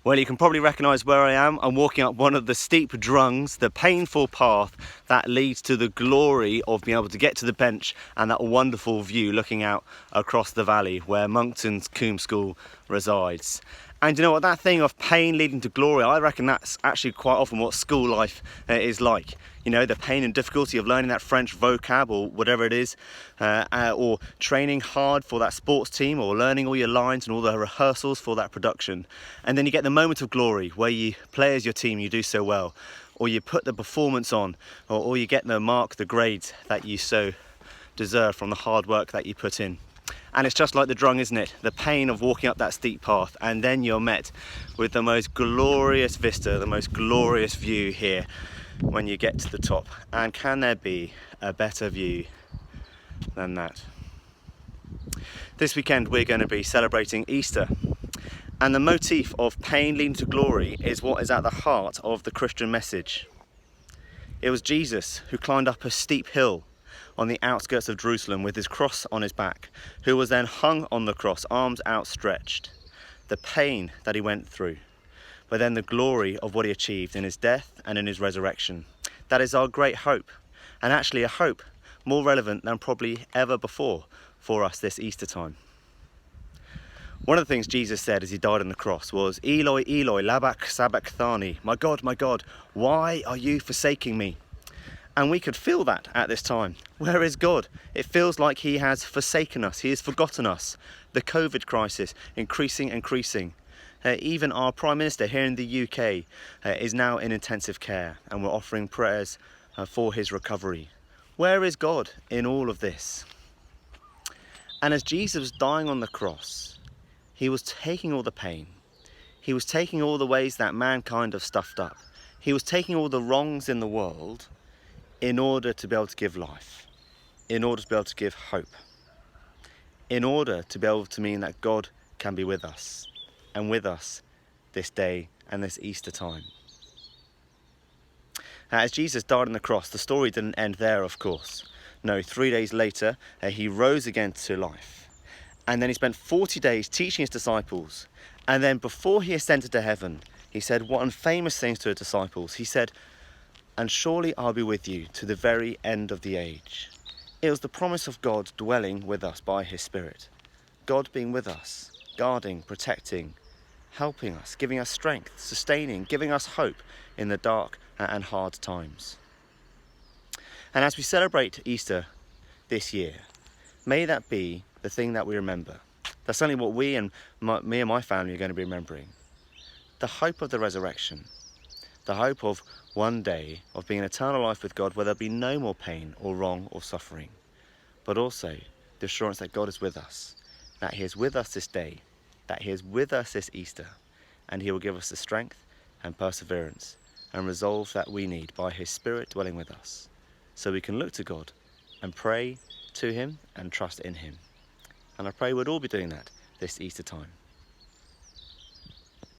Well, you can probably recognise where I am. I'm walking up one of the steep drungs, the painful path that leads to the glory of being able to get to the bench and that wonderful view looking out across the valley where Monkton's Coombe School resides. And you know what, that thing of pain leading to glory, I reckon that's actually quite often what school life is like. You know, the pain and difficulty of learning that French vocab or whatever it is, or training hard for that sports team, or learning all your lines and all the rehearsals for that production. And then you get the moment of glory where you play as your team, you do so well, or you put the performance on, or you get the mark, the grades that you so deserve from the hard work that you put in. And it's just like the drung, isn't it? The pain of walking up that steep path, and then you're met with the most glorious vista, the most glorious view here when you get to the top. And can there be a better view than that? This weekend we're going to be celebrating Easter, and the motif of pain leading to glory is what is at the heart of the Christian message. It was Jesus who climbed up a steep hill on the outskirts of Jerusalem with his cross on his back, who was then hung on the cross, arms outstretched. The pain that he went through, but then the glory of what he achieved in his death and in his resurrection. That is our great hope, and actually a hope more relevant than probably ever before for us this Easter time. One of the things Jesus said as he died on the cross was, "Eloi, Eloi, lama sabachthani," my God, why are you forsaking me? And we could feel that at this time. Where is God? It feels like he has forsaken us. He has forgotten us. The COVID crisis increasing. Even our Prime Minister here in the UK is now in intensive care, and we're offering prayers for his recovery. Where is God in all of this? And as Jesus was dying on the cross, he was taking all the pain. He was taking all the ways that mankind have stuffed up. He was taking all the wrongs in the world in order to be able to give life, in order to be able to give hope, in order to be able to mean that God can be with us, and with us this day and this Easter time. As Jesus died on the cross, the story didn't end there, of course. No, 3 days later, he rose again to life. And then he spent 40 days teaching his disciples. And then before he ascended to heaven, he said one famous thing to his disciples. He said, "And surely I'll be with you to the very end of the age." It was the promise of God dwelling with us by his Spirit. God being with us, guarding, protecting, helping us, giving us strength, sustaining, giving us hope in the dark and hard times. And as we celebrate Easter this year, may that be the thing that we remember. That's certainly what me and my family are going to be remembering. The hope of the resurrection. The hope of one day of being an eternal life with God where there'll be no more pain or wrong or suffering, but also the assurance that God is with us, that he is with us this day, that he is with us this Easter, and he will give us the strength and perseverance and resolve that we need by his Spirit dwelling with us, so we can look to God and pray to him and trust in him. And I pray we'd all be doing that this Easter time.